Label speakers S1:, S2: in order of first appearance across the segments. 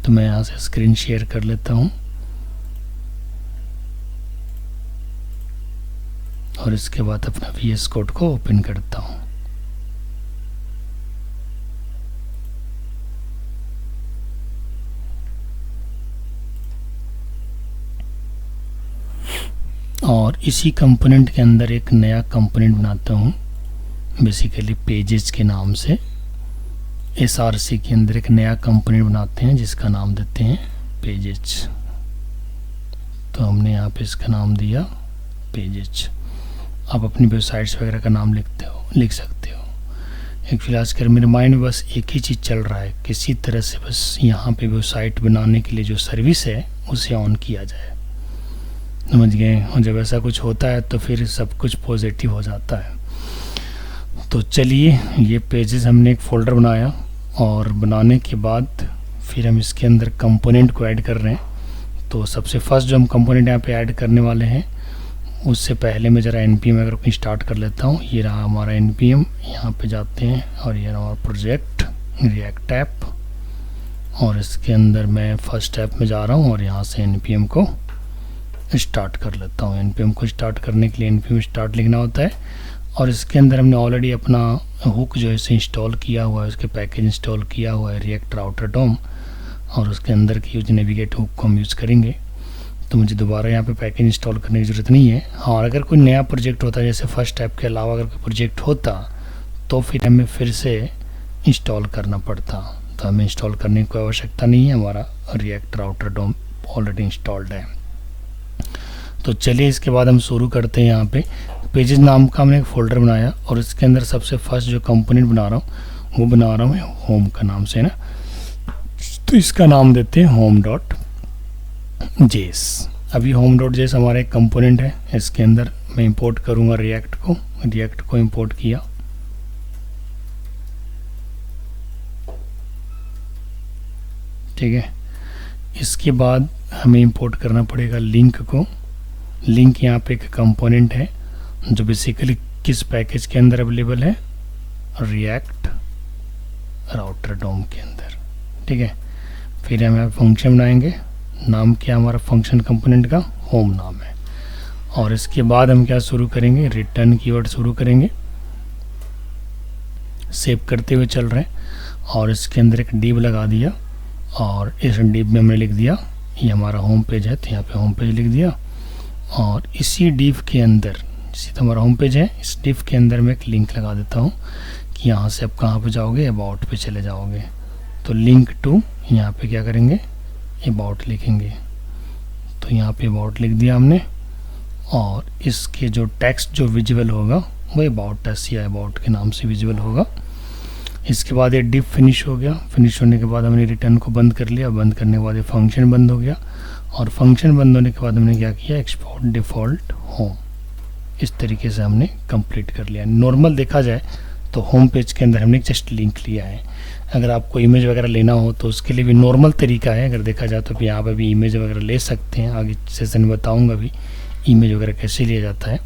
S1: तो मैं यहाँ से स्क्रीन शेयर कर लेता हूँ और इसके बाद अपना VS कोड को ओपन करता हूँ। और इसी कंपोनेंट के अंदर एक नया कंपोनेंट बनाता हूँ, बेसिकली पेजेस के नाम से। SRC के अंदर एक नया कंपोनेंट बनाते हैं जिसका नाम देते हैं पेजेस। तो हमने यहाँ पे इसका नाम दिया पेजेस। आप अपनी वेबसाइट्स वगैरह का नाम लिख सकते हो। एक फिलहाल कर मेरे माइंड में बस एक ही चीज़ चल रहा है, किसी तरह से बस यहाँ पे वेबसाइट बनाने के लिए जो सर्विस है उसे ऑन किया जाए। समझ गए? और जब ऐसा कुछ होता है तो फिर सब कुछ पॉजिटिव हो जाता है। तो चलिए, ये पेजेस हमने एक फ़ोल्डर बनाया और बनाने के बाद फिर हम इसके अंदर कंपोनेंट को ऐड कर रहे हैं। तो सबसे फर्स्ट जो हम कंपोनेंट यहाँ पे ऐड करने वाले हैं, उससे पहले मैं ज़रा npm अगर अपनी स्टार्ट कर लेता हूँ। ये रहा हमारा npm, यहाँ पे जाते हैं और ये रहा हमारा प्रोजेक्ट रिएक्ट ऐप, और इसके अंदर मैं फर्स्ट ऐप में जा रहा हूँ और यहाँ से npm को स्टार्ट कर लेता हूँ। npm को स्टार्ट करने के लिए npm स्टार्ट लिखना होता है, और इसके अंदर हमने ऑलरेडी अपना हुक जो है इसे इंस्टॉल किया हुआ है, उसके पैकेज इंस्टॉल किया हुआ है रिएक्ट राउटर डोम, और उसके अंदर की यूज नेविगेट हुक को हम यूज़ करेंगे। तो मुझे दोबारा यहाँ पे पैकेज इंस्टॉल करने की ज़रूरत नहीं है। हाँ, अगर कोई नया प्रोजेक्ट होता है, जैसे फर्स्ट ऐप के अलावा अगर कोई प्रोजेक्ट होता तो फिर हमें फिर से इंस्टॉल करना पड़ता। तो हमें इंस्टॉल करने की कोई आवश्यकता नहीं है, हमारा रिएक्ट राउटर डोम ऑलरेडी इंस्टॉल्ड है। तो चलिए, इसके बाद हम शुरू करते हैं। यहाँ पे पेजेस नाम का हमने एक फ़ोल्डर बनाया और इसके अंदर सबसे फर्स्ट जो कंपोनेंट बना रहा हूँ वो बना रहा हूँ होम का नाम से ना। तो इसका नाम देते हैं home.js। अभी home.js हमारा एक कंपोनेंट है, इसके अंदर मैं इंपोर्ट करूँगा रिएक्ट को इंपोर्ट किया। ठीक है, इसके बाद हमें इंपोर्ट करना पड़ेगा लिंक को। लिंक यहाँ पे एक कंपोनेंट है जो बेसिकली किस पैकेज के अंदर अवेलेबल है, रिएक्ट राउटर डोम के अंदर। ठीक है, फिर हम फंक्शन बनाएंगे। नाम क्या हमारा फंक्शन कंपोनेंट का, होम नाम है। और इसके बाद हम क्या शुरू करेंगे, रिटर्न कीवर्ड शुरू करेंगे। सेव करते हुए चल रहे हैं और इसके अंदर एक डिव लगा दिया, और इस डिव में हमने लिख दिया ये हमारा होम पेज है, तो यहाँ पे होम पेज लिख दिया। और इसी डिव के अंदर, जैसे तो हमारा होम पेज है, इस डिव के अंदर मैं एक लिंक लगा देता हूँ कि यहाँ से आप कहाँ पे जाओगे, अबाउट पे चले जाओगे। तो लिंक टू, यहाँ पे क्या करेंगे, अबाउट लिखेंगे। तो यहाँ पे अबाउट लिख दिया हमने, और इसके जो टेक्स्ट जो विजुअल होगा वो अबाउट अस या अबाउट के नाम से विजुअल होगा। इसके बाद ये डिव फिनिश हो गया। फिनिश होने के बाद हमने रिटर्न को बंद कर लिया। बंद करने के बाद ये फंक्शन बंद हो गया, और फंक्शन बंद होने के बाद हमने क्या किया, एक्सपोर्ट डिफ़ॉल्ट होम। इस तरीके से हमने कंप्लीट कर लिया। नॉर्मल देखा जाए तो होम पेज के अंदर हमने जस्ट लिंक लिया है। अगर आपको इमेज वगैरह लेना हो तो उसके लिए भी नॉर्मल तरीका है, अगर देखा जाए तो यहाँ पर भी इमेज वगैरह ले सकते हैं। आगे सेशन में बताऊँगा भी इमेज वगैरह कैसे लिया जाता है,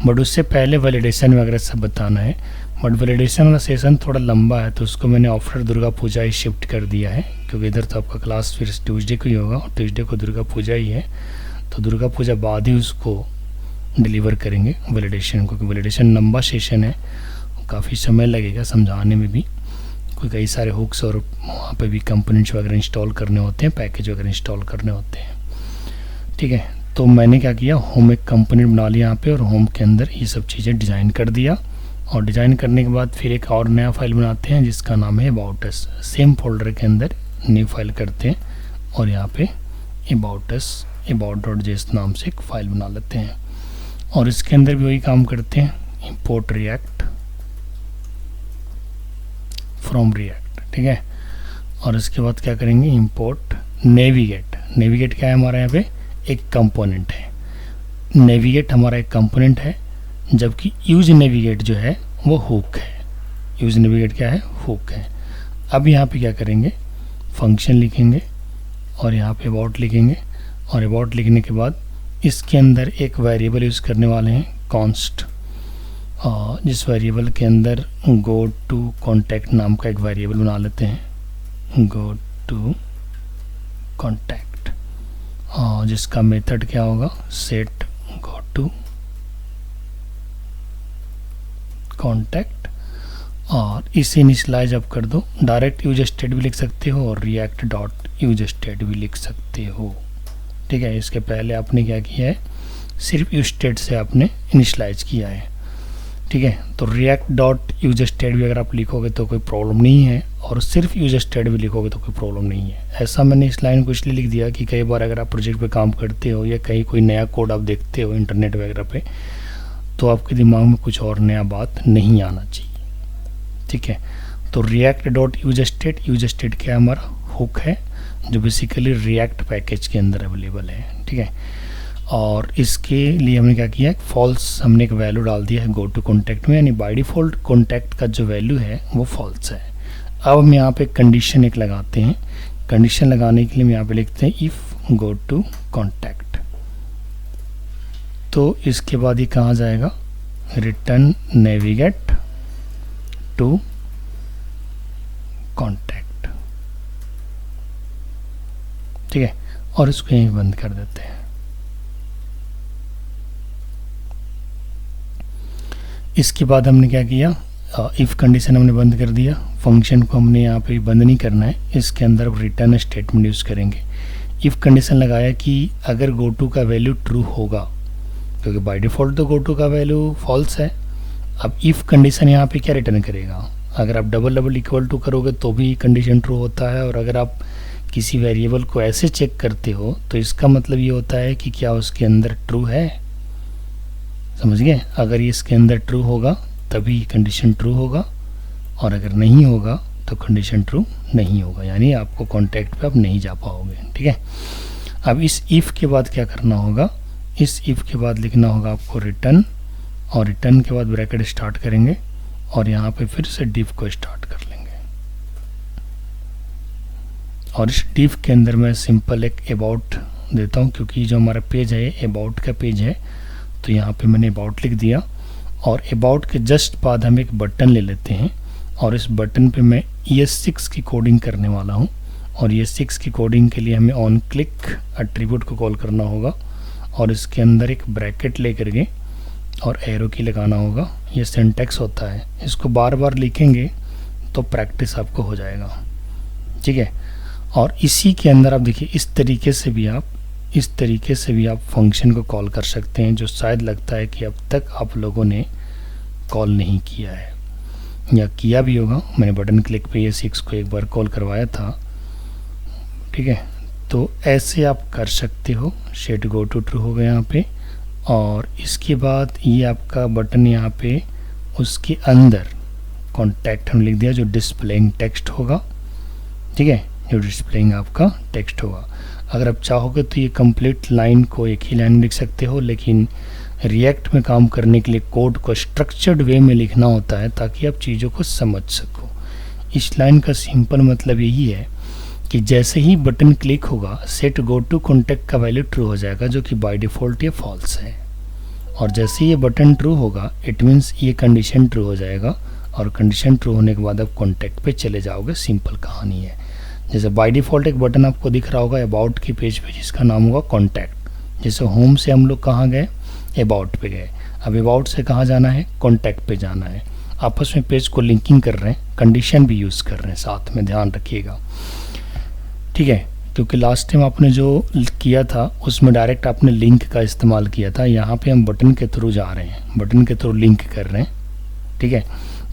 S1: बट उससे पहले वैलिडेशन वगैरह सब बताना है। बट वैलिडेशन वाला सेशन थोड़ा लंबा है, तो उसको मैंने आफ्टर दुर्गा पूजा ही शिफ्ट कर दिया है, क्योंकि इधर तो आपका क्लास फिर ट्यूसडे को ही होगा, और ट्यूसडे को दुर्गा पूजा ही है। तो दुर्गा पूजा बाद ही उसको डिलीवर करेंगे वैलिडेशन को, क्योंकि वैलिडेशन लंबा सेशन है, काफ़ी समय लगेगा समझाने में भी, कोई कई सारे हुक्स और वहाँ पे भी कंपोनेंट्स वगैरह इंस्टॉल करने होते हैं, पैकेज वगैरह इंस्टॉल करने होते हैं। ठीक है, तो मैंने क्या किया, होम एक कंपोनेंट बना लिया यहाँ पे, और होम के अंदर ये सब चीज़ें डिज़ाइन कर दिया। और डिज़ाइन करने के बाद फिर एक और नया फाइल बनाते हैं जिसका नाम है अबाउट अस। सेम फोल्डर के अंदर न्यू फाइल करते हैं, और यहाँ पे अबाउट अस about.js नाम से एक फ़ाइल बना लेते हैं। और इसके अंदर भी वही काम करते हैं, इंपोर्ट रिएक्ट फ्रॉम रिएक्ट। ठीक है, और इसके बाद क्या करेंगे, इंपोर्ट नेविगेट। नेविगेट क्या है हमारा, यहाँ पे एक कंपोनेंट है। नेविगेट हमारा एक कंपोनेंट है, जबकि यूज नेविगेट जो है वो हुक है। यूज नेविगेट क्या है, हुक है। अब यहाँ पे क्या करेंगे, फंक्शन लिखेंगे और यहाँ पे अबाउट लिखेंगे, और अबाउट लिखने के बाद इसके अंदर एक वेरिएबल यूज़ करने वाले हैं कॉन्स्ट, जिस वेरिएबल के अंदर गो टू कॉन्टैक्ट नाम का एक वेरिएबल बना लेते हैं। गो टू कॉन्टैक्ट, जिसका मेथड क्या होगा, सेट गो टू कॉन्टैक्ट, और इसे इनिशियलाइज आप कर दो। डायरेक्ट यूज स्टेट भी लिख सकते हो और रिएक्ट डॉट यूज स्टेट भी लिख सकते हो। ठीक है, इसके पहले आपने क्या किया है, सिर्फ यूज स्टेट से आपने इनिशियलाइज किया है। ठीक है, तो रिएक्ट डॉट यूज स्टेट भी अगर आप लिखोगे तो कोई प्रॉब्लम नहीं है, और सिर्फ यूज स्टेट भी लिखोगे तो कोई प्रॉब्लम नहीं है। ऐसा मैंने इस लाइन को इसलिए लिख दिया कि कई बार अगर आप प्रोजेक्ट पे काम करते हो या कहीं कोई नया कोड आप देखते हो इंटरनेट वगैरह पे, तो आपके दिमाग में कुछ और नया बात नहीं आना चाहिए। ठीक है, तो रिएक्ट डॉट यूज स्टेट क्या है, हमारा हुक है जो बेसिकली रिएक्ट पैकेज के अंदर अवेलेबल है। ठीक है, और इसके लिए हमने क्या किया, फॉल्स हमने एक वैल्यू डाल दिया है गो टू कॉन्टैक्ट में, यानी बाय डिफ़ॉल्ट कॉन्टैक्ट का जो वैल्यू है वो फॉल्स है। अब हम यहाँ पे कंडीशन एक लगाते हैं। कंडीशन लगाने के लिए हम यहाँ पे लिखते हैं इफ़ गो टू कॉन्टैक्ट, तो इसके बाद ये कहाँ जाएगा, रिटर्न नेविगेट टू कॉन्टैक्ट। ठीक है, और इसको यहीं बंद कर देते हैं। इसके बाद हमने क्या किया, इफ़ कंडीशन हमने बंद कर दिया, फंक्शन को हमने यहाँ पे बंद नहीं करना है, इसके अंदर रिटर्न स्टेटमेंट यूज़ करेंगे। इफ़ कंडीशन लगाया कि अगर गो टू का वैल्यू ट्रू होगा, क्योंकि बाय डिफ़ॉल्ट तो गो टू का वैल्यू फॉल्स है। अब इफ़ कंडीशन यहाँ पे क्या रिटर्न करेगा, अगर आप डबल इक्वल टू करोगे तो भी कंडीशन ट्रू होता है, और अगर आप किसी वेरिएबल को ऐसे चेक करते हो तो इसका मतलब ये होता है कि क्या उसके अंदर ट्रू है। समझ गए, अगर ये इसके अंदर ट्रू होगा तभी कंडीशन ट्रू होगा, और अगर नहीं होगा तो कंडीशन ट्रू नहीं होगा, यानी आपको कॉन्टैक्ट पे आप नहीं जा पाओगे। ठीक है, अब इस इफ़ के बाद क्या करना होगा, इस इफ़ के बाद लिखना होगा आपको रिटर्न, और रिटर्न के बाद ब्रैकेट स्टार्ट करेंगे, और यहाँ पे फिर से डिफ को स्टार्ट कर लेंगे, और इस डिफ के अंदर मैं सिंपल एक अबाउट देता हूँ, क्योंकि जो हमारा पेज है अबाउट का पेज है, तो यहाँ पे मैंने अबाउट लिख दिया। और अबाउट के जस्ट बाद हम एक बटन ले लेते हैं, और इस बटन पे मैं ES6 की कोडिंग करने वाला हूँ, और ES6 की कोडिंग के लिए हमें ऑन क्लिक एट्रीब्यूट को कॉल करना होगा, और इसके अंदर एक ब्रैकेट ले करके और एरो की लगाना होगा। ये सिंटैक्स होता है, इसको बार बार लिखेंगे तो प्रैक्टिस आपको हो जाएगा। ठीक है, और इसी के अंदर आप देखिए इस तरीके से भी आप फंक्शन को कॉल कर सकते हैं, जो शायद लगता है कि अब तक आप लोगों ने कॉल नहीं किया है, या किया भी होगा। मैंने बटन क्लिक पे ES6 को एक बार कॉल करवाया था। ठीक है, तो ऐसे आप कर सकते हो। सेट गो टू ट्रू हो गया यहाँ पे, और इसके बाद ये आपका बटन यहाँ पे उसके अंदर कॉन्टैक्ट हम लिख दिया, जो डिस्प्लेइंग टेक्स्ट होगा। ठीक है, जो डिस्प्लेइंग आपका टेक्स्ट होगा। अगर आप चाहोगे तो ये कंप्लीट लाइन को एक ही लाइन में लिख सकते हो, लेकिन रिएक्ट में काम करने के लिए कोड को स्ट्रक्चर्ड वे में लिखना होता है ताकि आप चीज़ों को समझ सको। इस लाइन का सिंपल मतलब यही है कि जैसे ही बटन क्लिक होगा सेट गो टू कॉन्टैक्ट का वैल्यू ट्रू हो जाएगा, जो कि बाय डिफ़ॉल्ट ये फॉल्स है, और जैसे ये बटन ट्रू होगा इट मीन्स ये कंडीशन ट्रू हो जाएगा, और कंडीशन ट्रू होने के बाद आप कॉन्टैक्ट पे चले जाओगे। सिंपल कहानी है। जैसे बाय डिफ़ॉल्ट एक बटन आपको दिख रहा होगा अबाउट के पेज पे, जिसका नाम होगा कॉन्टैक्ट। जैसे होम से हम लोग कहाँ गए, अबाउट पे गए, अब अबाउट से कहाँ जाना है, कॉन्टैक्ट पे जाना है। आपस में पेज को लिंकिंग कर रहे हैं, कंडीशन भी यूज़ कर रहे हैं साथ में, ध्यान रखिएगा। ठीक है, क्योंकि लास्ट टाइम आपने जो किया था उसमें डायरेक्ट आपने लिंक का इस्तेमाल किया था, यहाँ पे हम बटन के थ्रू जा रहे हैं, बटन के थ्रू लिंक कर रहे हैं। ठीक है,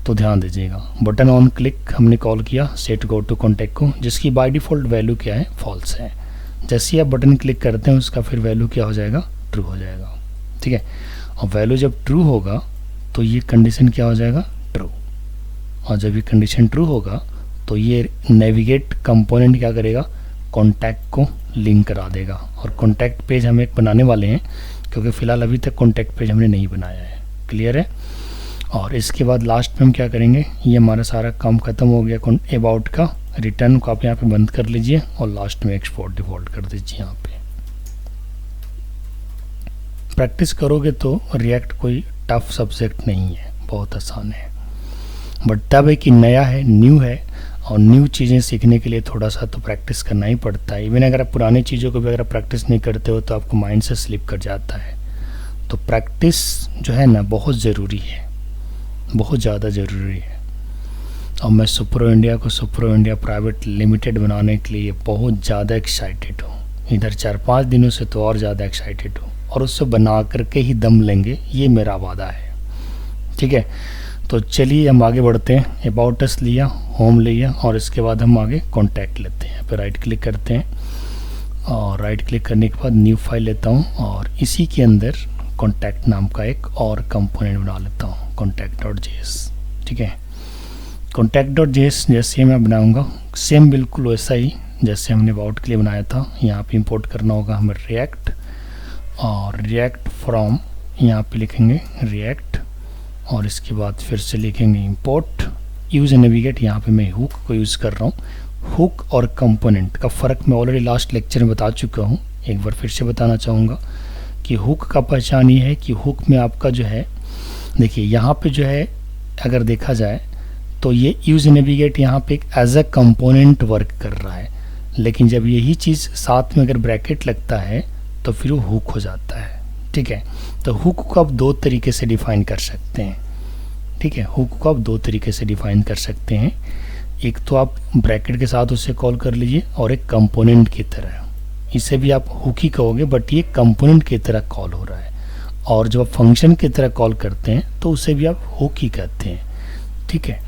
S1: तो ध्यान दीजिएगा। बटन ऑन क्लिक हमने कॉल किया सेट गो टू कॉन्टैक्ट को, जिसकी बाय डिफ़ॉल्ट वैल्यू क्या है, फॉल्स है। जैसे ही आप बटन क्लिक करते हैं उसका फिर वैल्यू क्या हो जाएगा, ट्रू हो जाएगा। ठीक है, और वैल्यू जब ट्रू होगा तो ये कंडीशन क्या हो जाएगा, ट्रू, और जब ये कंडीशन ट्रू होगा तो ये नेविगेट कंपोनेंट क्या करेगा, कॉन्टैक्ट को लिंक करा देगा। और कॉन्टैक्ट पेज हम एक बनाने वाले हैं, क्योंकि फ़िलहाल अभी तक कॉन्टैक्ट पेज हमने नहीं बनाया है। क्लियर है। और इसके बाद लास्ट में हम क्या करेंगे, ये हमारा सारा काम ख़त्म हो गया अबाउट का। रिटर्न को आप यहाँ पे बंद कर लीजिए और लास्ट में एक्सपोर्ट डिफ़ॉल्ट कर दीजिए। यहाँ पे प्रैक्टिस करोगे तो रिएक्ट कोई टफ सब्जेक्ट नहीं है, बहुत आसान है, बट तब है कि नया है, न्यू है, और न्यू चीज़ें सीखने के लिए थोड़ा सा तो प्रैक्टिस करना ही पड़ता है। इवन अगर आप पुरानी चीज़ों को भी अगर प्रैक्टिस नहीं करते हो तो आपको माइंड से स्लिप कर जाता है। तो प्रैक्टिस जो है ना बहुत ज़रूरी है, बहुत ज़्यादा ज़रूरी है। और मैं सुप्रो इंडिया को सुप्रो इंडिया प्राइवेट लिमिटेड बनाने के लिए बहुत ज़्यादा एक्साइटेड हूँ। इधर 4-5 दिनों से तो और ज़्यादा एक्साइटेड हूँ, और उससे बना करके ही दम लेंगे, ये मेरा वादा है। ठीक है, तो चलिए हम आगे बढ़ते हैं। अबाउट अस लिया, होम लिया, और इसके बाद हम आगे कॉन्टैक्ट लेते हैं। फिर राइट क्लिक करते हैं, और राइट क्लिक करने के बाद न्यू फाइल लेता हूँ, और इसी के अंदर कॉन्टैक्ट नाम का एक और कंपोनेंट बना लेता हूँ, contact.js। ठीक है, contact.js जैसे मैं बनाऊँगा सेम बिल्कुल वैसा ही जैसे हमने अबाउट के लिए बनाया था। यहाँ पे इंपोर्ट करना होगा हमें रिएक्ट, और रिएक्ट फ्रॉम यहाँ पे लिखेंगे रिएक्ट, और इसके बाद फिर से लिखेंगे इंपोर्ट यूज़ नेविगेट। यहाँ पे मैं हुक को यूज़ कर रहा हूँ। हुक और कंपोनेंट का फ़र्क मैं ऑलरेडी लास्ट लेक्चर में बता चुका हूँ, एक बार फिर से बताना चाहूँगा कि हुक का पहचान ये है कि हुक में आपका जो है, देखिए यहाँ पे जो है अगर देखा जाए तो ये यूज़ नेविगेट यहाँ पे एक एज अ कंपोनेंट वर्क कर रहा है, लेकिन जब यही चीज़ साथ में अगर ब्रैकेट लगता है तो फिर वो हुक हो जाता है। ठीक है, तो हुक को आप दो तरीके से डिफ़ाइन कर सकते हैं। ठीक है, हुक को आप दो तरीके से डिफ़ाइन कर सकते हैं। एक तो आप ब्रैकेट के साथ उसे कॉल कर लीजिए, और एक कंपोनेंट की तरह, इसे भी आप हुक ही कहोगे बट ये कंपोनेंट की तरह कॉल हो रहा है। और जब आप फंक्शन की तरह कॉल करते हैं तो उसे भी आप हुक ही कहते हैं। ठीक है,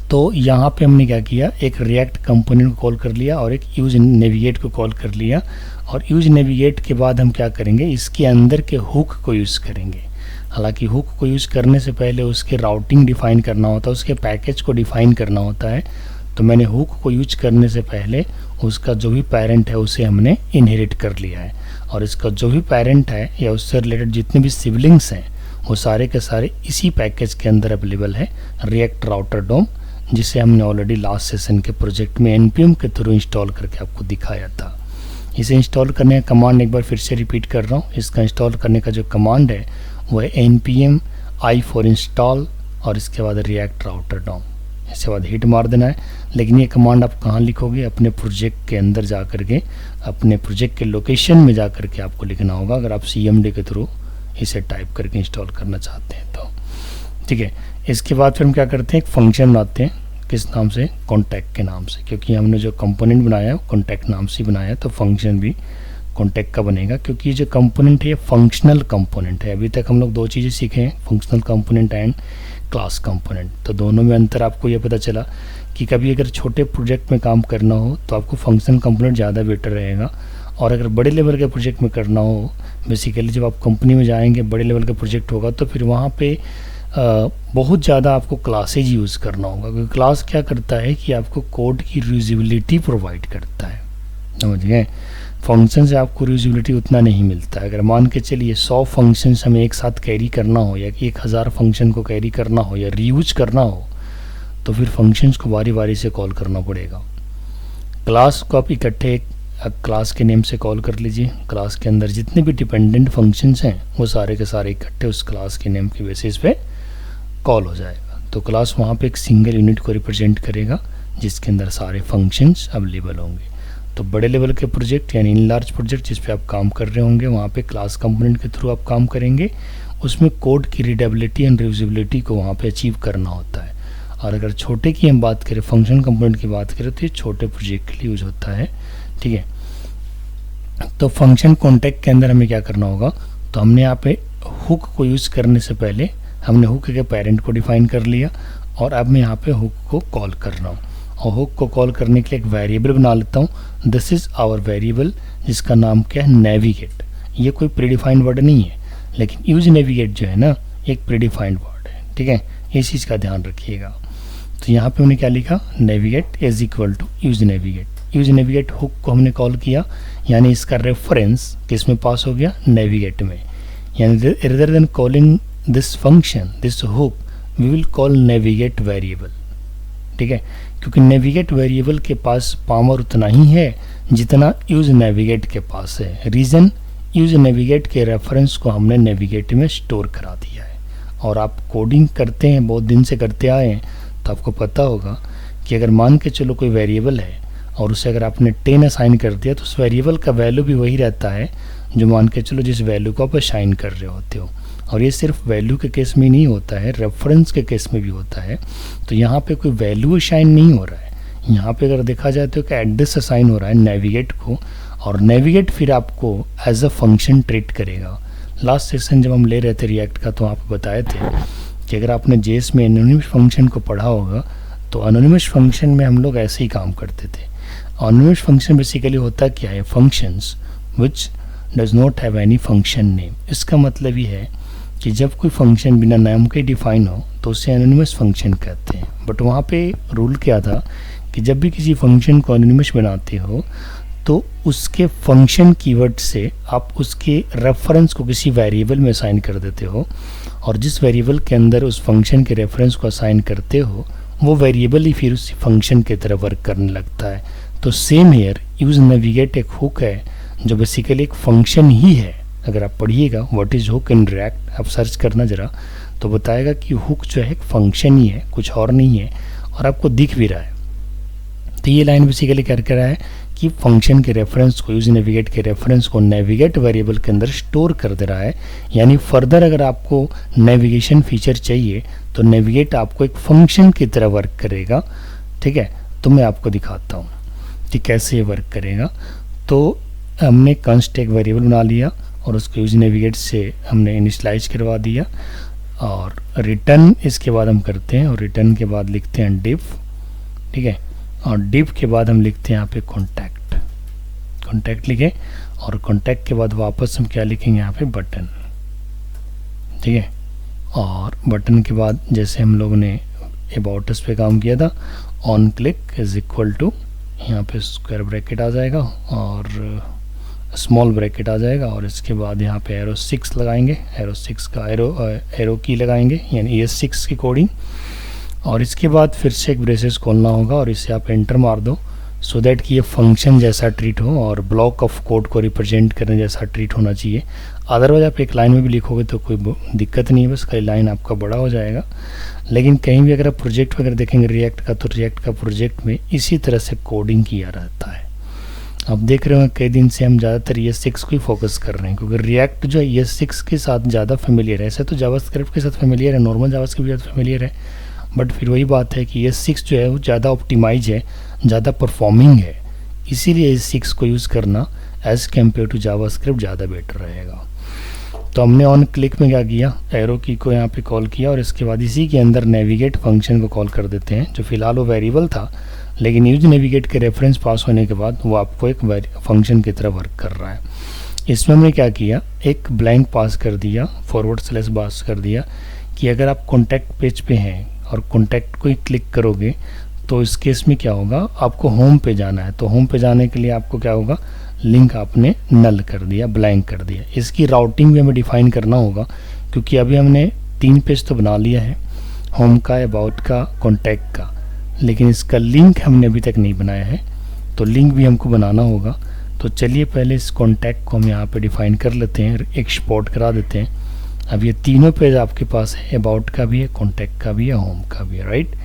S1: तो यहाँ पे हमने क्या किया, एक रिएक्ट कंपोनेंट को कॉल कर लिया और एक यूज नेविगेट को कॉल कर लिया, और यूज नेविगेट के बाद हम क्या करेंगे, इसके अंदर के हुक को यूज़ करेंगे। हालांकि हुक को यूज़ करने से पहले उसके राउटिंग डिफ़ाइन करना होता है, उसके पैकेज को डिफ़ाइन करना होता है। तो मैंने हुक को यूज करने से पहले उसका जो भी पेरेंट है उसे हमने इनहेरिट कर लिया है, और इसका जो भी पेरेंट है या उससे रिलेटेड जितने भी सिबलिंग्स हैं वो सारे के सारे इसी पैकेज के अंदर अवेलेबल है, रिएक्ट राउटर डोम, जिसे हमने ऑलरेडी लास्ट सेशन के प्रोजेक्ट में npm के थ्रू इंस्टॉल करके आपको दिखाया था। इसे इंस्टॉल करने का कमांड एक बार फिर से रिपीट कर रहा हूँ। इसका इंस्टॉल करने का जो कमांड है वो है npm i for install, और इसके बाद रिएक्ट राउटर डोम, इसके बाद हिट मार देना है। लेकिन ये कमांड आप कहाँ लिखोगे, अपने प्रोजेक्ट के अंदर जा करके, अपने प्रोजेक्ट के लोकेशन में जा करके आपको लिखना होगा, अगर आप cmd के थ्रू इसे टाइप करके इंस्टॉल करना चाहते हैं तो। ठीक है, इसके बाद फिर हम क्या करते हैं, एक फंक्शन बनाते हैं, किस नाम से, कॉन्टैक्ट के नाम से, क्योंकि हमने जो कंपोनेंट बनाया है कॉन्टैक्ट नाम से बनाया है, तो फंक्शन भी कॉन्टैक्ट का बनेगा, क्योंकि ये जो कंपोनेंट है ये फंक्शनल कंपोनेंट है। अभी तक हम लोग दो चीज़ें सीखे हैं, functional component and class component. तो दोनों में अंतर आपको ये पता चला कि कभी अगर छोटे प्रोजेक्ट में काम करना हो तो आपको फंक्शनल कंपोनेंट ज़्यादा बेटर रहेगा, और अगर बड़े लेवल के प्रोजेक्ट में करना हो, बेसिकली जब आप कंपनी में जाएंगे बड़े लेवल का प्रोजेक्ट होगा तो फिर वहाँ पे बहुत ज़्यादा आपको क्लासेज यूज़ करना होगा, क्योंकि क्लास क्या करता है कि आपको कोड की रीयूजेबिलिटी प्रोवाइड करता है। समझ गए, फंक्शन से आपको रीयूजेबिलिटी उतना नहीं मिलता है। अगर मान के चलिए 100 फंक्शंस हमें एक साथ कैरी करना हो, या 1000 फंक्शन को कैरी करना हो या रीयूज करना हो, तो फिर फंक्शंस को बारी बारी से कॉल करना पड़ेगा। क्लास को आप इकट्ठे क्लास के नेम से कॉल कर लीजिए, क्लास के अंदर जितने भी डिपेंडेंट फंक्शंस हैं वो सारे के सारे इकट्ठे उस क्लास के नेम के बेसिस पे कॉल हो जाएगा। तो क्लास वहाँ पे एक सिंगल यूनिट को रिप्रेजेंट करेगा जिसके अंदर सारे फंक्शंस अवेलेबल होंगे। तो बड़े लेवल के प्रोजेक्ट यानी इन लार्ज प्रोजेक्ट जिस पे आप काम कर रहे होंगे वहाँ पे क्लास कंपोनेंट के थ्रू आप काम करेंगे, उसमें कोड की रीडेबिलिटी एंड रियूजेबिलिटी को वहाँ पे अचीव करना होता है। और अगर छोटे की हम बात करें, फंक्शन कंपोनेंट की बात करें, तो ये छोटे प्रोजेक्ट के लिए यूज होता है। ठीक है, तो फंक्शन कॉन्टैक्ट के अंदर हमें क्या करना होगा, तो हमने यहाँ पे हुक को यूज़ करने से पहले हमने हुक के पेरेंट को डिफाइन कर लिया, और अब मैं यहाँ पे हुक को कॉल कर रहा हूँ, और हुक को कॉल करने के लिए एक वेरिएबल बना लेता हूँ। दिस इज़ आवर वेरिएबल, जिसका नाम क्या है, नेविगेट। ये कोई प्रीडिफाइंड वर्ड नहीं है, लेकिन यूज नेविगेट जो है ना एक प्रीडिफाइंड वर्ड है। ठीक है, इस चीज़ का ध्यान रखिएगा। तो यहाँ पे हमने क्या लिखा, navigate is equal to use navigate. Use navigate hook को हमने कॉल किया, यानी इसका रेफरेंस किस में पास हो गया, नेविगेट में। यानी rather than calling this function, this hook, we will call navigate variable. ठीक है, क्योंकि नेविगेट वेरिएबल के पास पावर उतना ही है जितना यूज नेविगेट के पास है। रीज़न, यूज नेविगेट के रेफरेंस को हमने नेविगेट में स्टोर करा दिया है। और आप कोडिंग करते हैं, बहुत दिन से करते आए हैं, तो आपको पता होगा कि अगर मान के चलो कोई वेरिएबल है और उसे अगर आपने 10 असाइन कर दिया तो उस वेरिएबल का वैल्यू भी वही रहता है जो मान के चलो जिस वैल्यू को आप असाइन कर रहे होते हो। और ये सिर्फ वैल्यू के केस में नहीं होता है, रेफरेंस के केस में भी होता है। तो यहाँ पे कोई वैल्यू असाइन नहीं हो रहा है, यहाँ पे अगर देखा जाए तो एक एड्रेस असाइन हो रहा है नेविगेट को, और नेविगेट फिर आपको एज अ फंक्शन ट्रीट करेगा। लास्ट सेशन जब हम ले रहे थे रिएक्ट का तो आप बताए थे कि अगर आपने जेएस में एनोनिमस फंक्शन को पढ़ा होगा तो एनोनिमस फंक्शन में हम लोग ऐसे ही काम करते थे। एनोनिमस फंक्शन बेसिकली होता क्या है, functions which does not have any function name. इसका मतलब ये है कि जब कोई फंक्शन बिना नाम के डिफाइन हो तो उसे एनोनिमस फंक्शन कहते हैं। बट वहाँ पे रूल क्या था कि जब भी किसी फंक्शन को एनोनिमस बनाते हो तो उसके फंक्शन कीवर्ड से आप उसके रेफरेंस को किसी वेरिएबल में असाइन कर देते हो, और जिस वेरिएबल के अंदर उस फंक्शन के रेफरेंस को असाइन करते हो वो वेरिएबल ही फिर उस फंक्शन की तरह वर्क करने लगता है। तो सेम हियर यूज नेविगेट एक हुक है जो बेसिकली एक फंक्शन ही है। अगर आप पढ़िएगा what is hook in React, आप सर्च करना जरा तो बताएगा कि हुक जो है एक फंक्शन ही है, कुछ और नहीं है, और आपको दिख भी रहा है। तो ये लाइन बेसिकली क्या कर रहा है कि फंक्शन के रेफरेंस को, यूज नेविगेट के रेफरेंस को नेविगेट वेरिएबल के अंदर स्टोर कर दे रहा है। यानी फर्दर अगर आपको नेविगेशन फीचर चाहिए तो नेविगेट आपको एक फंक्शन की तरह वर्क करेगा। ठीक है, तो मैं आपको दिखाता हूँ कि कैसे ये वर्क करेगा। तो हमने कंस्ट एक वेरिएबल बना लिया और उसको यूज नेविगेट से हमने इनिशियलाइज करवा दिया, और रिटर्न इसके बाद हम करते हैं, और रिटर्न के बाद लिखते हैं डिव। ठीक है, और डिव के बाद हम लिखते हैं यहाँ पे कॉन्टैक्ट लिखे, और कॉन्टैक्ट के बाद वापस हम क्या लिखेंगे यहाँ पे बटन। ठीक है, और बटन के बाद जैसे हम लोगों ने अबाउट अस पे काम किया था, on click is equal to, यहाँ पे स्क्वायर ब्रैकेट आ जाएगा और स्मॉल ब्रैकेट आ जाएगा, और इसके बाद यहाँ पे एरो 6 लगाएंगे, एरो 6 का एरो की लगाएंगे यानी ES6 की कोडिंग, और इसके बाद फिर से एक ब्रेसेस खोलना होगा और इसे आप एंटर मार दो सो दैट कि ये फंक्शन जैसा ट्रीट हो और ब्लॉक ऑफ कोड को रिप्रेजेंट करने जैसा ट्रीट होना चाहिए। अदरवाइज आप एक लाइन में भी लिखोगे तो कोई दिक्कत नहीं है, बस कई लाइन आपका बड़ा हो जाएगा। लेकिन कहीं भी अगर आप प्रोजेक्ट वगैरह देखेंगे रिएक्ट का तो रिएक्ट का प्रोजेक्ट में इसी तरह से कोडिंग किया रहता है। आप देख रहे हो कई दिन से हम ज़्यादातर ES6 को ही फोकस कर रहे हैं क्योंकि रिएक्ट जो है ES6 के साथ ज़्यादा फेमिलियर है। ऐसे तो जावास्क्रिप्ट के साथ फेमिलियर है, नॉर्मल जावास्क्रिप्ट के साथ फेमिलियर है, बट फिर वही बात है कि ES6 जो है वो ज़्यादा ऑप्टिमाइज है, ज़्यादा परफॉर्मिंग है, इसीलिए ES6 को यूज़ करना एज़ कम्पेयर टू जावास्क्रिप्ट ज़्यादा बेटर रहेगा। तो हमने ऑन क्लिक में क्या किया, एरो की को यहाँ पे कॉल किया और इसके बाद इसी के अंदर नेविगेट फंक्शन को कॉल कर देते हैं, जो फिलहाल वो वेरिएबल था, लेकिन यूज नेविगेट के रेफरेंस पास होने के बाद वो आपको एक फंक्शन की तरह वर्क कर रहा है। इसमें हमने क्या किया, एक ब्लैंक पास कर दिया, फॉरवर्ड स्लैश पास कर दिया कि अगर आप कॉन्टैक्ट पेज पे हैं और कॉन्टैक्ट को ही क्लिक करोगे तो इस केस में क्या होगा, आपको होम पे जाना है। तो होम पे जाने के लिए आपको क्या होगा, लिंक आपने नल कर दिया, ब्लैंक कर दिया। इसकी राउटिंग भी हमें डिफाइन करना होगा क्योंकि अभी हमने 3 पेज तो बना लिया है, होम का, अबाउट का, कॉन्टैक्ट का, लेकिन इसका लिंक हमने अभी तक नहीं बनाया है, तो लिंक भी हमको बनाना होगा। तो चलिए पहले इस कॉन्टैक्ट को हम यहाँ पे डिफाइन कर लेते हैं, एक्सपोर्ट करा देते हैं। अब ये तीनों पेज आपके पास है, अबाउट का भी है, कॉन्टैक्ट का भी है, होम का भी है, राइट।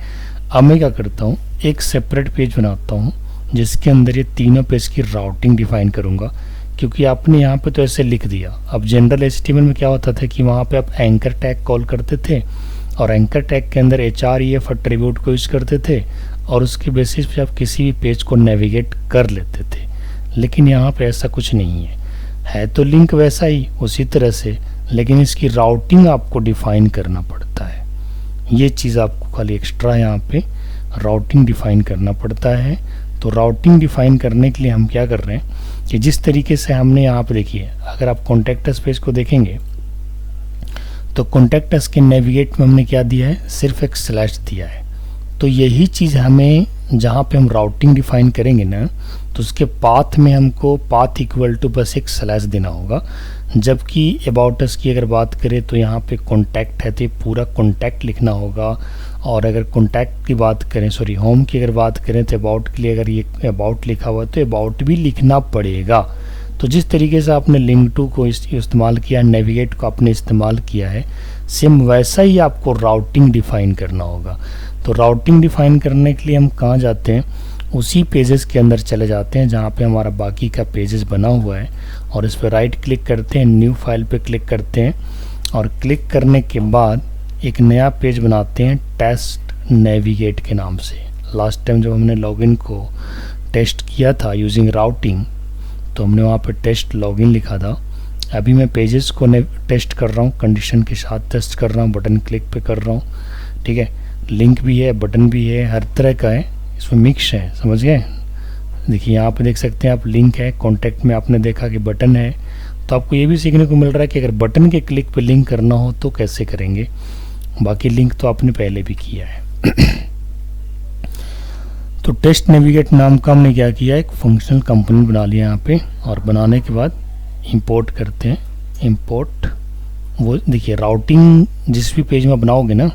S1: अब मैं क्या करता हूँ, एक सेपरेट पेज बनाता हूँ जिसके अंदर ये तीनों पेज की राउटिंग डिफाइन करूँगा, क्योंकि आपने यहाँ पे तो ऐसे लिख दिया। अब जनरल HTML में क्या होता था कि वहाँ पे आप एंकर टैग कॉल करते थे और एंकर टैग के अंदर href एट्रीब्यूट को यूज़ करते थे और उसके बेसिस पे आप किसी भी पेज को नेविगेट कर लेते थे। लेकिन यहाँ पे ऐसा कुछ नहीं है तो लिंक वैसा ही उसी तरह से, लेकिन इसकी राउटिंग आपको डिफाइन करना पड़ता है। ये चीज़ आपको खाली एक्स्ट्रा यहाँ पे राउटिंग डिफाइन करना पड़ता है। तो राउटिंग डिफाइन करने के लिए हम क्या कर रहे हैं कि जिस तरीके से हमने यहाँ पे देखिए, अगर आप कॉन्टैक्ट अस पेज को देखेंगे तो कॉन्टैक्ट अस के नेविगेट में हमने क्या दिया है, सिर्फ एक स्लैश दिया है। तो यही चीज़ हमें जहाँ पे हम राउटिंग डिफाइन करेंगे ना, तो उसके पाथ में हमको पाथ इक्वल टू बस एक स्लैश देना होगा। जबकि अबाउट अस की अगर बात करें तो यहाँ पे कॉन्टैक्ट है तो ये पूरा कॉन्टैक्ट लिखना होगा, और अगर कॉन्टैक्ट की बात करें, सॉरी होम की अगर बात करें तो अबाउट के लिए अगर ये अबाउट लिखा हुआ है तो अबाउट भी लिखना पड़ेगा। तो जिस तरीके से आपने लिंक टू को इस्तेमाल किया, नेविगेट को आपने इस्तेमाल किया है, सेम वैसा ही आपको राउटिंग डिफाइन करना होगा। तो राउटिंग डिफाइन करने के लिए हम कहाँ जाते हैं, उसी पेजेस के अंदर चले जाते हैं जहाँ पे हमारा बाकी का पेजेस बना हुआ है, और इस पर राइट क्लिक करते हैं, न्यू फाइल पे क्लिक करते हैं, और क्लिक करने के बाद एक नया पेज बनाते हैं टेस्ट नेविगेट के नाम से। लास्ट टाइम जब हमने लॉगिन को टेस्ट किया था यूजिंग राउटिंग, तो हमने वहाँ पे टेस्ट लॉगिन लिखा था। अभी मैं पेजेस को टेस्ट कर रहा हूँ, कंडीशन के साथ टेस्ट कर रहा हूँ, बटन क्लिक पे कर रहा हूँ, ठीक है। लिंक भी है, बटन भी है, हर तरह का है, इसमें मिक्स है, समझ गए। देखिए यहाँ पे देख सकते हैं आप, लिंक है, कॉन्टैक्ट में आपने देखा कि बटन है। तो आपको ये भी सीखने को मिल रहा है कि अगर बटन के क्लिक पे लिंक करना हो तो कैसे करेंगे। बाकी लिंक तो आपने पहले भी किया है। तो टेस्ट नेविगेट नाम का हमने क्या किया, एक फंक्शनल कंपोनेंट बना लिया यहाँ पे, और बनाने के बाद इंपोर्ट करते हैं। इंपोर्ट, वो देखिए राउटिंग जिस भी पेज में बनाओगे ना,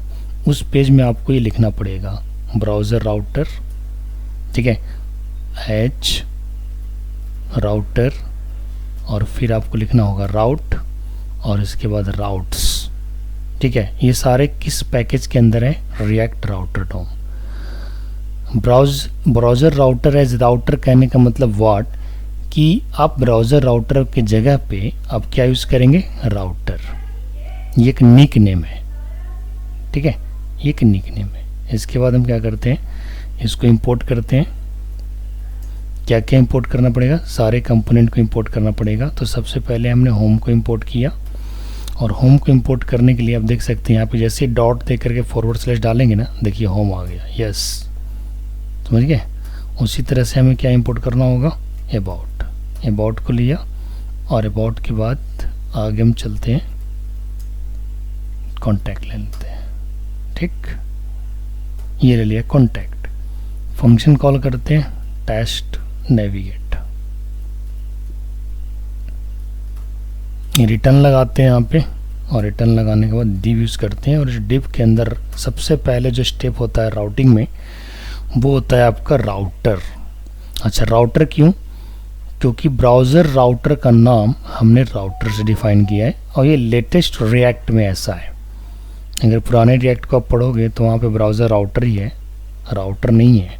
S1: उस पेज में आपको ये लिखना पड़ेगा ब्राउज़र राउटर, ठीक है, एच राउटर, और फिर आपको लिखना होगा राउट, और इसके बाद राउट्स, ठीक है। ये सारे किस पैकेज के अंदर है, React router DOM. Browser router as router कहने का मतलब व्हाट, कि आप ब्राउज़र राउटर की जगह पे आप क्या यूज़ करेंगे, राउटर। ये एक निक नेम है, ठीक है, ये एक निक नेम है। इसके बाद हम क्या करते हैं, इसको इंपोर्ट करते हैं। क्या क्या इंपोर्ट करना पड़ेगा, सारे कंपोनेंट को इंपोर्ट करना पड़ेगा। तो सबसे पहले हमने होम को इंपोर्ट किया, और होम को इंपोर्ट करने के लिए आप देख सकते हैं यहाँ पे जैसे डॉट दे करके फॉरवर्ड स्लैश डालेंगे ना, देखिए होम आ गया, यस, समझ गए। उसी तरह से हमें क्या इंपोर्ट करना होगा, अबाउट को लिया, और अबाउट के बाद आगे हम चलते हैं, कॉन्टैक्ट ले लेते हैं, ठीक, ये ले लिया कॉन्टैक्ट। फंक्शन कॉल करते हैं टेस्ट नेविगेट, रिटर्न लगाते हैं यहाँ पे, और रिटर्न लगाने के बाद डिव यूज़ करते हैं। और इस डिव के अंदर सबसे पहले जो स्टेप होता है राउटिंग में, वो होता है आपका राउटर। अच्छा, राउटर क्यों, क्योंकि ब्राउज़र राउटर का नाम हमने राउटर से डिफाइन किया है, और ये लेटेस्ट रिएक्ट में ऐसा है। अगर पुराने रिएक्ट को आप पढ़ोगे तो वहाँ पे ब्राउज़र राउटर ही है, राउटर नहीं है।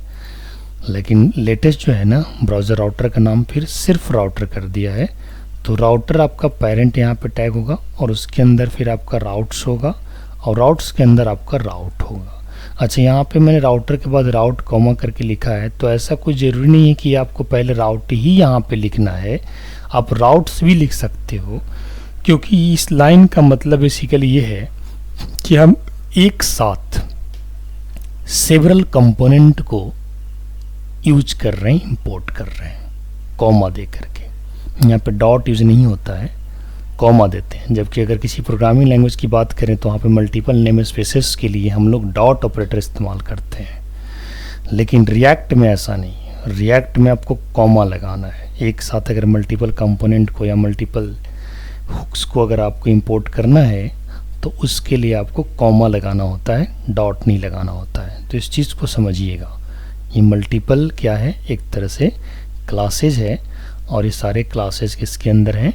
S1: लेकिन लेटेस्ट जो है ना, ब्राउज़र राउटर का नाम फिर सिर्फ राउटर कर दिया है। तो राउटर आपका पेरेंट यहाँ पे टैग होगा, और उसके अंदर फिर आपका राउट्स होगा, और राउट्स के अंदर आपका राउट होगा। अच्छा, यहाँ पे मैंने राउटर के बाद राउट कॉमा करके लिखा है, तो ऐसा कोई ज़रूरी नहीं है कि आपको पहले राउट ही यहाँ पे लिखना है, आप राउट्स भी लिख सकते हो। क्योंकि इस लाइन का मतलब बेसिकली ये है कि हम एक साथ सेवरल कंपोनेंट को यूज कर रहे हैं, इंपोर्ट कर रहे हैं, कॉमा दे करके। यहाँ पे डॉट यूज नहीं होता है, कॉमा देते हैं। जबकि अगर किसी प्रोग्रामिंग लैंग्वेज की बात करें तो वहाँ पे मल्टीपल नेम स्पेसेस के लिए हम लोग डॉट ऑपरेटर इस्तेमाल करते हैं। लेकिन रिएक्ट में ऐसा नहीं है, रिएक्ट में आपको कॉमा लगाना है। एक साथ अगर मल्टीपल कंपोनेंट को या मल्टीपल हुक्स को अगर आपको इंपोर्ट करना है तो उसके लिए आपको कॉमा लगाना होता है, डॉट नहीं लगाना होता है। तो इस चीज़ को समझिएगा। ये मल्टीपल क्या है, एक तरह से क्लासेज है, और ये सारे क्लासेज किसके अंदर हैं,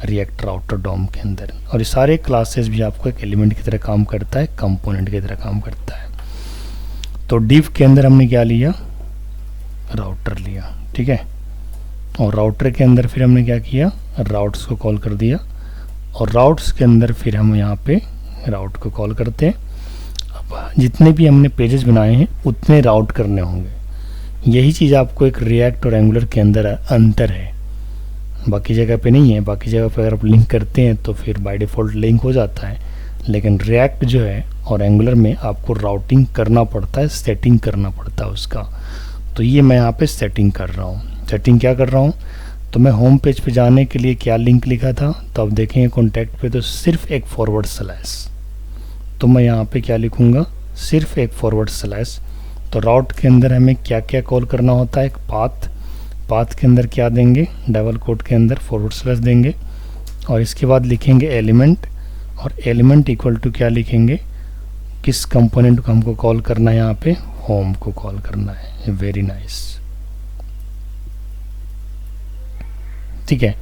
S1: रिएक्ट राउटर डॉम के अंदर। और ये सारे क्लासेस भी आपको एक एलिमेंट की तरह काम करता है, कंपोनेंट की तरह काम करता है। तो डिव के अंदर हमने क्या लिया, राउटर लिया, ठीक है। और राउटर के अंदर फिर हमने क्या किया, राउट्स को कॉल कर दिया, और राउट्स के अंदर फिर हम यहाँ पे राउट को कॉल करते हैं। अब जितने भी हमने पेजेस बनाए हैं उतने राउट करने होंगे। यही चीज़ आपको एक रिएक्ट और एंगुलर के अंदर अंतर है, बाकी जगह पे नहीं है। बाकी जगह पे अगर आप लिंक करते हैं तो फिर बाय डिफ़ॉल्ट लिंक हो जाता है, लेकिन रिएक्ट जो है और एंगुलर में आपको राउटिंग करना पड़ता है, सेटिंग करना पड़ता है उसका। तो ये मैं यहाँ पे सेटिंग कर रहा हूँ। सेटिंग क्या कर रहा हूँ, तो मैं होम पेज पे जाने के लिए क्या लिंक लिखा था, तो आप देखेंगे कॉन्टैक्ट पे तो सिर्फ एक फॉरवर्ड स्लैश, तो मैं यहाँ पे क्या लिखूँगा, सिर्फ एक फॉरवर्ड स्लैश। तो राउट के अंदर हमें क्या क्या कॉल करना होता है, एक पाथ, पाथ के अंदर क्या देंगे, डबल कोट के अंदर फॉरवर्ड स्लैश देंगे, और इसके बाद लिखेंगे एलिमेंट, और एलिमेंट इक्वल टू क्या लिखेंगे, किस कंपोनेंट को हमको कॉल करना है, यहाँ पे होम को कॉल करना है। वेरी नाइस, ठीक है।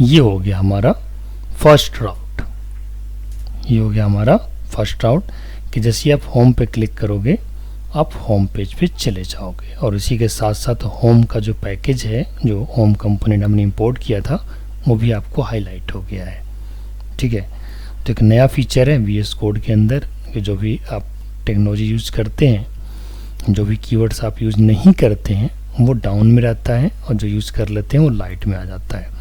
S1: ये हो गया हमारा फर्स्ट राउट, ये हो गया हमारा फर्स्ट राउट कि जैसे आप होम पे क्लिक करोगे आप होम पेज पे चले जाओगे और इसी के साथ साथ होम का जो पैकेज है, जो होम कंपोनेंट हमने इंपोर्ट किया था, वो भी आपको हाईलाइट हो गया है। ठीक है, तो एक नया फीचर है VS कोड के अंदर कि जो भी आप टेक्नोलॉजी यूज़ करते हैं, जो भी कीवर्ड्स आप यूज़ नहीं करते हैं वो डाउन में रहता है और जो यूज़ कर लेते हैं वो लाइट में आ जाता है।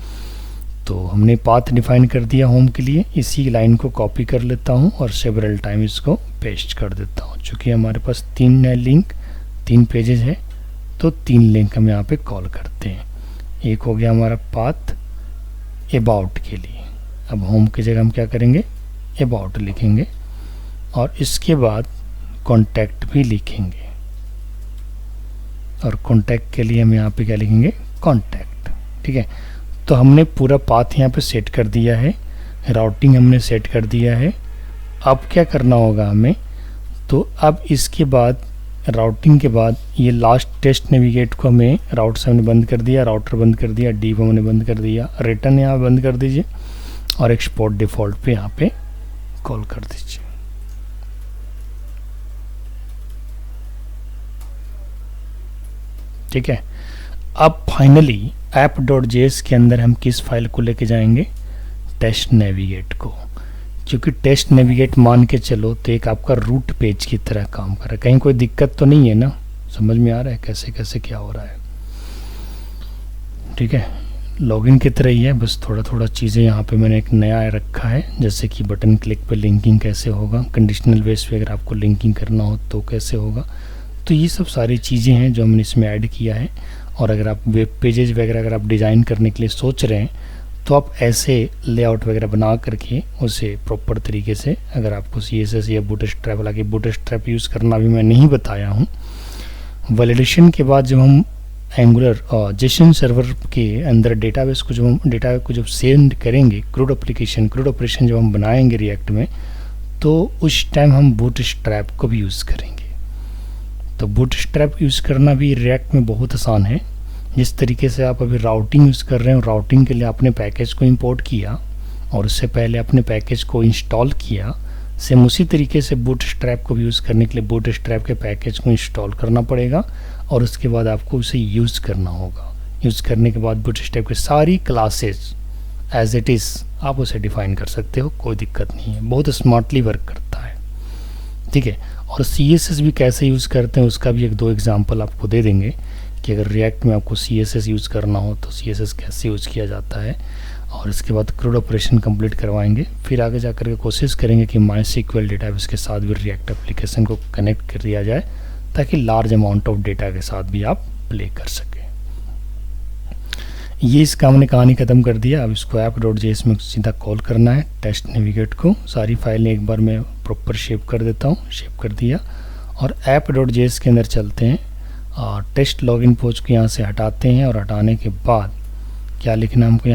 S1: तो हमने पाथ डिफाइन कर दिया होम के लिए। इसी लाइन को कॉपी कर लेता हूँ और सेवरल टाइम इसको पेस्ट कर देता हूँ। चूँकि हमारे पास 3 लिंक 3 पेजेस है तो 3 लिंक हम यहाँ पे कॉल करते हैं। एक हो गया हमारा पाथ अबाउट के लिए। अब होम की जगह हम क्या करेंगे, अबाउट लिखेंगे और इसके बाद कॉन्टैक्ट भी लिखेंगे और कॉन्टैक्ट के लिए हम यहाँ पे क्या लिखेंगे, कॉन्टैक्ट। ठीक है, तो हमने पूरा पाथ यहाँ पे सेट कर दिया है, राउटिंग हमने सेट कर दिया है। अब क्या करना होगा हमें, तो अब इसके बाद राउटिंग के बाद ये लास्ट टेस्ट नेविगेट को हमें राउट से हमने बंद कर दिया, राउटर बंद कर दिया, डीप हमने बंद कर दिया, रिटर्न यहाँ बंद कर दीजिए और एक्सपोर्ट डिफ़ॉल्ट पे यहाँ पे कॉल कर दीजिए। ठीक है, अब फाइनली app.js के अंदर हम किस फाइल को लेके जाएंगे, टेस्ट नेविगेट को। क्योंकि टेस्ट नेविगेट मान के चलो तो एक आपका रूट पेज की तरह काम कर रहा है। कहीं कोई दिक्कत तो नहीं है ना, समझ में आ रहा है कैसे कैसे क्या हो रहा है। ठीक है, लॉगिन की तरह ही है, बस थोड़ा थोड़ा चीज़ें यहाँ पे मैंने एक नया रखा है, जैसे कि बटन क्लिक पे लिंकिंग कैसे होगा, कंडीशनल बेस पे अगर आपको लिंकिंग करना हो तो कैसे होगा। तो ये सब सारी चीज़ें हैं जो हमने इसमें ऐड किया है। और अगर आप वेब पेजेस वगैरह अगर आप डिज़ाइन करने के लिए सोच रहे हैं तो आप ऐसे लेआउट वगैरह बना करके उसे प्रॉपर तरीके से, अगर आपको CSS या बूटस्ट्रैप, हालांकि बूटस्ट्रैप यूज़ करना भी मैं नहीं बताया हूँ। वैलिडेशन के बाद जब हम एंगुलर और जेसन सर्वर के अंदर डेटाबेस को जब हम डेटा को जब सेंड करेंगे, क्रूड ऑपरेशन जब हम बनाएंगे रिएक्ट में, तो उस टाइम हम बूटस्ट्रैप को भी यूज़ करेंगे। तो बूटस्ट्रैप यूज़ करना भी रिएक्ट में बहुत आसान है। जिस तरीके से आप अभी राउटिंग यूज़ कर रहे हो, राउटिंग के लिए आपने पैकेज को इंपोर्ट किया और उससे पहले अपने पैकेज को इंस्टॉल किया, सेम उसी तरीके से बूटस्ट्रैप को भी यूज़ करने के लिए बूटस्ट्रैप के पैकेज को इंस्टॉल करना पड़ेगा और उसके बाद आपको उसे यूज़ करना होगा। यूज़ करने के बाद बूटस्ट्रैप की सारी क्लासेस एज इट इज़ आप उसे डिफ़ाइन कर सकते हो, कोई दिक्कत नहीं है, बहुत स्मार्टली वर्क करता है। ठीक है, और CSS भी कैसे यूज़ करते हैं उसका भी 1-2 एग्जांपल आपको दे देंगे कि अगर रिएक्ट में आपको CSS यूज़ करना हो तो CSS कैसे यूज़ किया जाता है। और इसके बाद क्रूड ऑपरेशन कंप्लीट करवाएंगे, फिर आगे जाकर के कोशिश करेंगे कि MySQL डेटाबेस के साथ भी रिएक्ट एप्लीकेशन को कनेक्ट कर दिया जाए ताकि लार्ज अमाउंट ऑफ डेटा के साथ भी आप प्ले कर सकें। ये इसका हमने कहानी ख़त्म कर दिया। अब इसको app.js में सीधा कॉल करना है, टेस्ट नेविगेट को। सारी फाइलें एक बार मैं प्रॉपर शेप कर देता हूँ, शेप कर दिया और app.js के अंदर चलते हैं और टेस्ट लॉगिन पोज को यहाँ से हटाते हैं और हटाने के बाद क्या लिखना है हमको,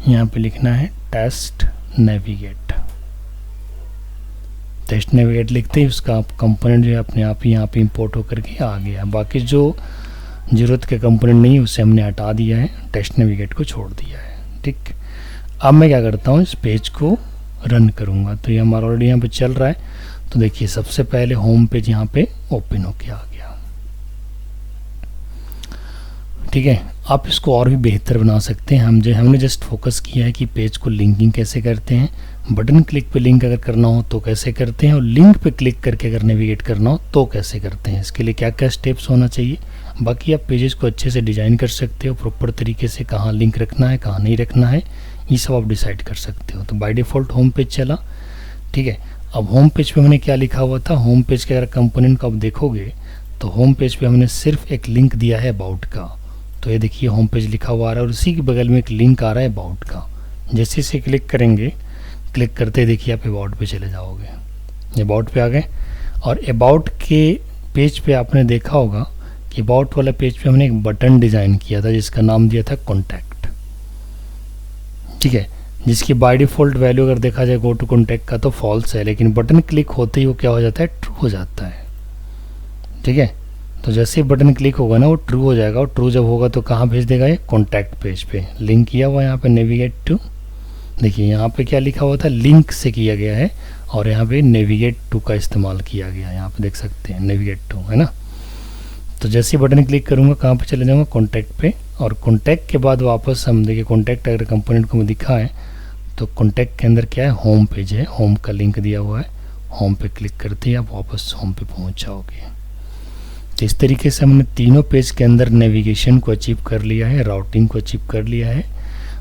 S1: यहाँ पे लिखना है टेस्ट नेविगेट। टेस्ट नेविगेट लिखते ही उसका कंपोनेंट जो है अपने आप ही यहाँ पे इंपोर्ट होकर के आ गया। बाकी जो ज़रूरत के कंपोनेंट नहीं उसे हमने हटा दिया है, टेस्ट नेविगेट को छोड़ दिया है। ठीक, अब मैं क्या करता हूँ, इस पेज को रन करूँगा। तो ये हमारा ऑलरेडी यहाँ पे चल रहा है। तो देखिए सबसे पहले होम पेज यहाँ पे ओपन होके आ गया। ठीक है, आप इसको और भी बेहतर बना सकते हैं। हमने जस्ट फोकस किया है कि पेज को लिंकिंग कैसे करते हैं, बटन क्लिक पे लिंक अगर करना हो तो कैसे करते हैं, और लिंक पे क्लिक करके अगर नेविगेट करना हो तो कैसे करते हैं, इसके लिए क्या क्या स्टेप्स होना चाहिए। बाकी आप पेजेस को अच्छे से डिज़ाइन कर सकते हो, प्रॉपर तरीके से कहाँ लिंक रखना है कहाँ नहीं रखना है, ये सब आप डिसाइड कर सकते हो। तो बाय डिफ़ॉल्ट होम पेज चला। ठीक है, अब होम पेज पे मैंने क्या लिखा हुआ था, होम पेज के अगर कंपोनेंट को आप देखोगे तो होम पेज पे हमने सिर्फ एक लिंक दिया है अबाउट का। तो ये देखिए होम पेज लिखा हुआ आ रहा है और उसी के बगल में एक लिंक आ रहा है अबाउट का। जैसे इसे क्लिक करेंगे, क्लिक करते देखिए आप अबाउट पे चले जाओगे, अबाउट पे आ गए। और अबाउट के पेज पे आपने देखा होगा कि अबाउट वाला पेज पे हमने एक बटन डिज़ाइन किया था जिसका नाम दिया था कॉन्टैक्ट। ठीक है, जिसकी बाय डिफ़ॉल्ट वैल्यू अगर देखा जाए गो टू कॉन्टैक्ट का तो फॉल्स है, लेकिन बटन क्लिक होते ही वो क्या हो जाता है, ट्रू हो जाता है। ठीक है, तो जैसे ही बटन क्लिक होगा ना वो ट्रू हो जाएगा, और ट्रू जब होगा तो कहाँ भेज देगा, ये कॉन्टैक्ट पेज पे लिंक किया हुआ यहाँ पे नेविगेट टू। देखिए यहाँ पे क्या लिखा हुआ था, लिंक से किया गया है, और यहाँ पे नेविगेट टू का इस्तेमाल किया गया, यहाँ पे देख सकते हैं नेविगेट टू, है ना। तो जैसे ही बटन क्लिक करूँगा कहाँ पे चले जाऊँगा, कॉन्टैक्ट पे, और कॉन्टैक्ट के बाद वापस हम देखिए कॉन्टैक्ट अगर कंपोनेंट को दिखा है तो कॉन्टैक्ट के अंदर क्या है, होम पेज है, होम का लिंक दिया हुआ है, होम पे क्लिक करते ही आप वापस होम पे पहुँच जाओगे। तो इस तरीके से हमने तीनों पेज के अंदर नेविगेशन को अचीव कर लिया है, राउटिंग को अचीव कर लिया है,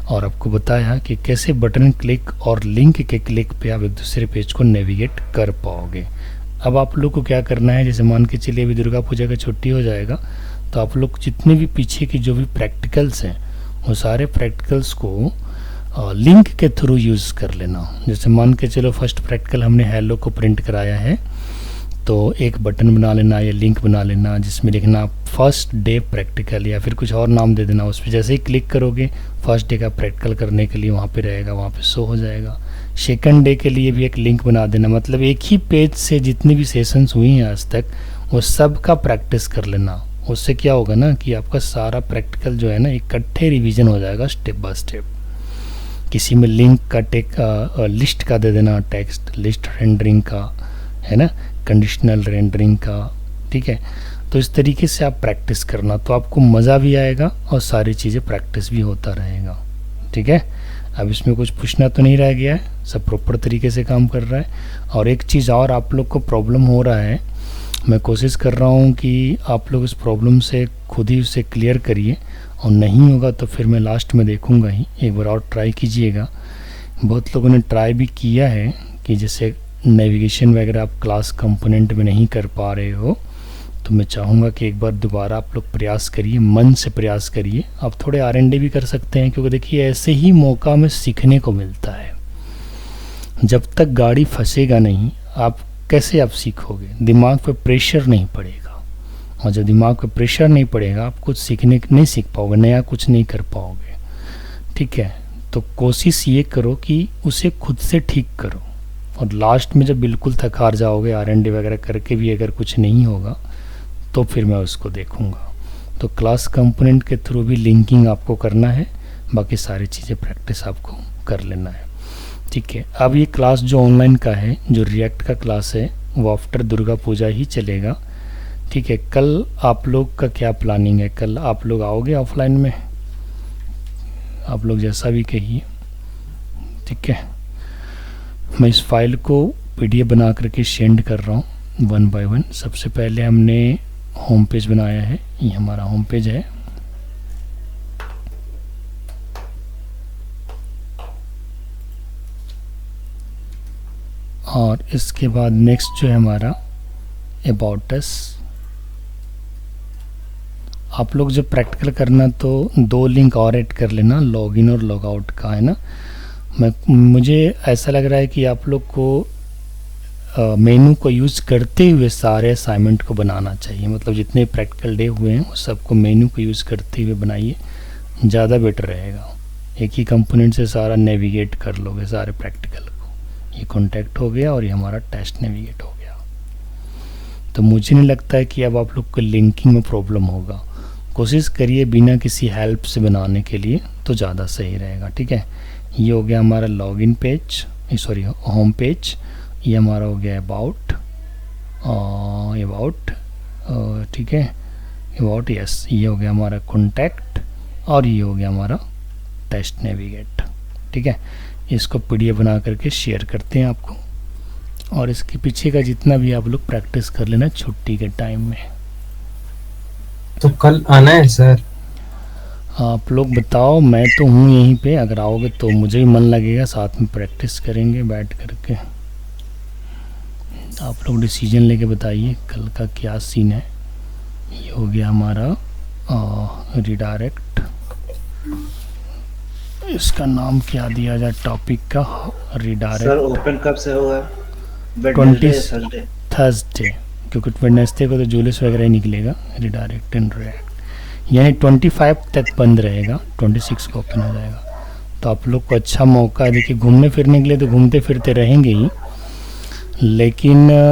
S1: और आपको बताया कि कैसे बटन क्लिक और लिंक के क्लिक पे आप एक दूसरे पेज को नेविगेट कर पाओगे। अब आप लोग को क्या करना है, जैसे मान के चलिए अभी दुर्गा पूजा का छुट्टी हो जाएगा, तो आप लोग जितने भी पीछे की जो भी प्रैक्टिकल्स हैं वो सारे प्रैक्टिकल्स को लिंक के थ्रू यूज़ कर लेना। जैसे मान के चलो फर्स्ट प्रैक्टिकल हमने हेलो को प्रिंट कराया है, तो एक बटन बना लेना या लिंक बना लेना जिसमें लिखना फर्स्ट डे प्रैक्टिकल या फिर कुछ और नाम दे देना। उस पर जैसे ही क्लिक करोगे फर्स्ट डे का प्रैक्टिकल करने के लिए वहाँ पे रहेगा, वहाँ पे शो हो जाएगा। सेकंड डे के लिए भी एक लिंक बना देना, मतलब एक ही पेज से जितनी भी सेशंस हुई हैं आज तक वो सब का प्रैक्टिस कर लेना। उससे क्या होगा ना कि आपका सारा प्रैक्टिकल जो है ना इकट्ठे रिवीजन हो जाएगा स्टेप बाय स्टेप। किसी में लिंक का लिस्ट का दे देना, टेक्स्ट लिस्ट रेंडरिंग का, है ना, कंडीशनल रेंडरिंग का, ठीक है। तो इस तरीके से आप प्रैक्टिस करना, तो आपको मज़ा भी आएगा और सारी चीज़ें प्रैक्टिस भी होता रहेगा, ठीक है। अब इसमें कुछ पूछना तो नहीं रह गया है, सब प्रॉपर तरीके से काम कर रहा है। और एक चीज़ और आप लोग को प्रॉब्लम हो रहा है, मैं कोशिश कर रहा हूँ कि आप लोग इस प्रॉब्लम से खुद ही उसे क्लियर करिए, और नहीं होगा तो फिर मैं लास्ट में देखूँगा ही, एक बार और ट्राई कीजिएगा। बहुत लोगों ने ट्राई भी किया है कि जैसे नेविगेशन वगैरह आप क्लास कंपोनेंट में नहीं कर पा रहे हो, तो मैं चाहूँगा कि एक बार दोबारा आप लोग प्रयास करिए, मन से प्रयास करिए। आप थोड़े R&D भी कर सकते हैं, क्योंकि देखिए ऐसे ही मौका में सीखने को मिलता है। जब तक गाड़ी फंसेगा नहीं आप कैसे आप सीखोगे, दिमाग पे प्रेशर नहीं पड़ेगा, और जब दिमाग पे प्रेशर नहीं पड़ेगा आप कुछ सीखने नहीं सीख पाओगे, नया कुछ नहीं कर पाओगे, ठीक है। तो कोशिश ये करो कि उसे खुद से ठीक करो, और लास्ट में जब बिल्कुल थक हार जाओगे R&D वगैरह करके भी अगर कुछ नहीं होगा तो फिर मैं उसको देखूंगा। तो क्लास कंपोनेंट के थ्रू भी लिंकिंग आपको करना है, बाकी सारी चीज़ें प्रैक्टिस आपको कर लेना है, ठीक है। अब ये क्लास जो ऑनलाइन का है, जो रिएक्ट का क्लास है, वो आफ्टर दुर्गा पूजा ही चलेगा, ठीक है। कल आप लोग का क्या प्लानिंग है, कल आप लोग आओगे ऑफलाइन में, आप लोग जैसा भी कहिए, ठीक है। मैं इस फाइल को PDF बना करके सेंड कर रहा हूँ 1 बाय 1। सबसे पहले हमने होम पेज बनाया है, ये हमारा होम पेज है, और इसके बाद नेक्स्ट जो है हमारा अबाउट अस। आप लोग जब प्रैक्टिकल करना तो 2 लिंक और ऐड कर लेना, लॉगिन और लॉगआउट का, है ना। मुझे ऐसा लग रहा है कि आप लोग को मेनू को यूज़ करते हुए सारे असाइनमेंट को बनाना चाहिए, मतलब जितने प्रैक्टिकल डे हुए हैं वो सबको मेनू को यूज़ करते हुए बनाइए, ज़्यादा बेटर रहेगा। एक ही कंपोनेंट से सारा नेविगेट कर लोगे सारे प्रैक्टिकल को। ये कॉन्टैक्ट हो गया और ये हमारा टेस्ट नेविगेट हो गया। तो मुझे नहीं लगता है कि अब आप लोग को लिंकिंग में प्रॉब्लम होगा। कोशिश करिए बिना किसी हेल्प से बनाने के लिए, तो ज़्यादा सही रहेगा, ठीक है। ये हो गया हमारा login page, sorry home page. ये हमारा हो गया अबाउट, ठीक है, अबाउट, यस। ये हो गया हमारा कॉन्टैक्ट, और ये हो गया हमारा टेस्ट नेविगेट, ठीक है। इसको PDF बना करके शेयर करते हैं आपको, और इसके पीछे का जितना भी आप लोग प्रैक्टिस कर लेना छुट्टी के टाइम में।
S2: तो कल आना है सर?
S1: आप लोग बताओ, मैं तो हूँ यहीं पे, अगर आओगे तो मुझे भी मन लगेगा, साथ में प्रैक्टिस करेंगे बैठ करके। आप लोग डिसीजन लेके बताइए कल का क्या सीन है। ये हो गया हमारा रिडायरेक्ट, इसका नाम क्या दिया जाए टॉपिक का, रिडायरेक्ट।
S3: सर ओपन कब से होगा?
S1: 20 थर्सडे, क्योंकि वेडनेसडे को तो जुलिस वगैरह ही निकलेगा। रिडायरेक्ट एंड रिएक्ट यानी 25 तक बंद रहेगा, 26 को ओपन हो जाएगा। तो आप लोग को अच्छा मौका है, देखिए घूमने फिरने के लिए तो घूमते फिरते रहेंगे ही, लेकिन